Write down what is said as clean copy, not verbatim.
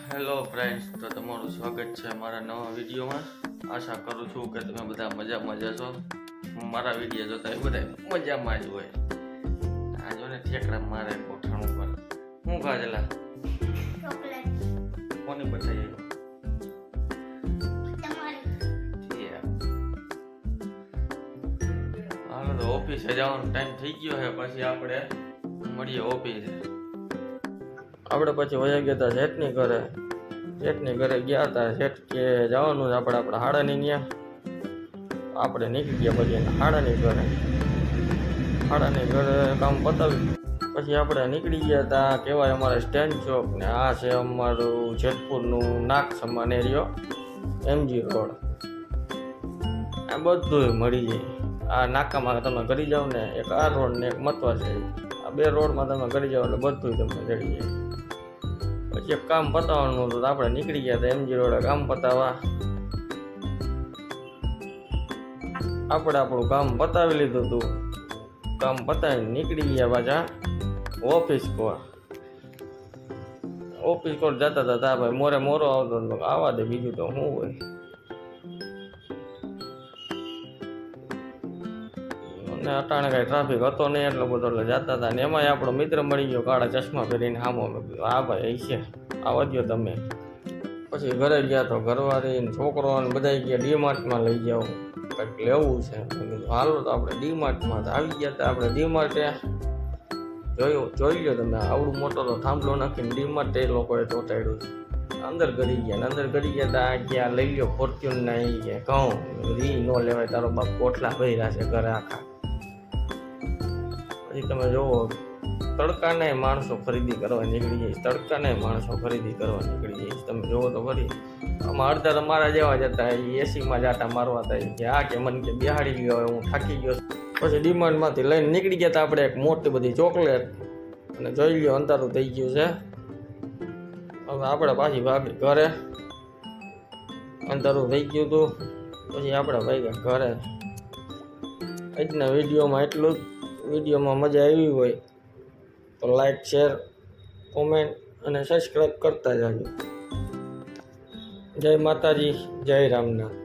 Hello friends, તો તમારું સ્વાગત છે મારા નવા વિડીયોમાં. આશા કરું છું કે તમે બધા મજામાં જશો. મારા વિડીયો જોતા એ બધા મજામાં જ હોય. આ જો ને ઠેકડા મારે ગોઠણ ઉપર. હું ખાજેલા કોની બચાવી હાલો તો ઓફિસે જવાનો ટાઈમ થઈ ગયો છે. પછી આપણે મળીએ ઓફિસે. આપણે પછી વયા ગયા હતા શેઠની ઘરે. શેઠની ઘરે ગયા હતા. શેઠ કે જવાનું આપણે હાડાની ત્યાં. આપણે નીકળી ગયા પછી હાડાની ઘરે. હાડાની ઘરે કામ પતાવી પછી આપણે નીકળી ગયા હતા. કહેવાય અમારે સ્ટેન્ડ ચોક ને આ છે અમારું જેતપુરનું નાક સમાન એરિયો MG રોડ. આ બધું મળી જાય. આ નાકામાં તમે કરી જાઓ ને, એક આ રોડ ને એક મતવા છે. આ બે રોડમાં તમે કરી જાઓ એટલે બધું તમને જડી જાય. પછી એક કામ પતાવવાનું હતું, આપણે નીકળી ગયા હતા MG રોડે કામ પતાવવા. આપણે આપણું કામ પતાવી લીધું હતું. કામ પતાવીને નીકળી ગયા પાછા ઓફિસ કોર. ઓફિસ કોર જતા હતા ભાઈ મોરો આવતો હતો. આવવા દે, બીજું તો શું હોય. અને અટાણે કઈ ટ્રાફિક હતો નહીં એટલો બધો, એટલે જતા હતા. ને એમાંય આપણો મિત્ર મળી ગયો કાળા ચશ્મા પહેરીને સામો. હા ભાઈ છે, આવવા દો તમે. પછી ઘરે ગયા તો ઘરવાળી ને છોકરો ને બધા ગયા ડીમાર્ટમાં લઈ જાઓ, કંઈક લેવું છે. હાલો તો આપણે ડીમાર્ટમાં આવી ગયા હતા. આપણે ડીમાર્ટે જોઈ લો તમે, આવડું મોટો તો થાંભલો નાખીને ડીમાર્ટ એ લોકોએ ચોંટાડ્યું છે. અંદર ગરી ગયા હતા. ગયા લઈ લો ફોર્ચ્યુન ના એ કે ઘઉં રી ન લેવાય, તારો બાપ કોઠલા ભર્યા છે ઘરે આખા. પછી તમે જોવો તડકાને માણસો ખરીદી કરવા નીકળી જાય. તડકાને માણસો ખરીદી કરવા નીકળી જાય. તમે જોવો તો ખરી. આમાં અડધા તમારા જેવા જ હતા. એ એસીમાં જાટા મારવા હતા કે આ કે મને કે બિહાડી ગયો, હું થાકી ગયો. પછી ડિમાન્ડમાંથી લઈને નીકળી ગયા હતા આપણે એક મોટી બધી ચોકલેટ. અને જોઈ લો અંધારું થઈ ગયું છે. હવે આપણે પાછી ભાગી ઘરે. અંધારું થઈ ગયું હતું. પછી આપણે ભાગ્યા ઘરે. આજના વિડીયોમાં એટલું જ. વિડીયોમાં મજા આવી હોય તો લાઈક, શેર, કોમેન્ટ અને સબસ્ક્રાઈબ કરતા જાજો. જય માતાજી, જય રામનાથ.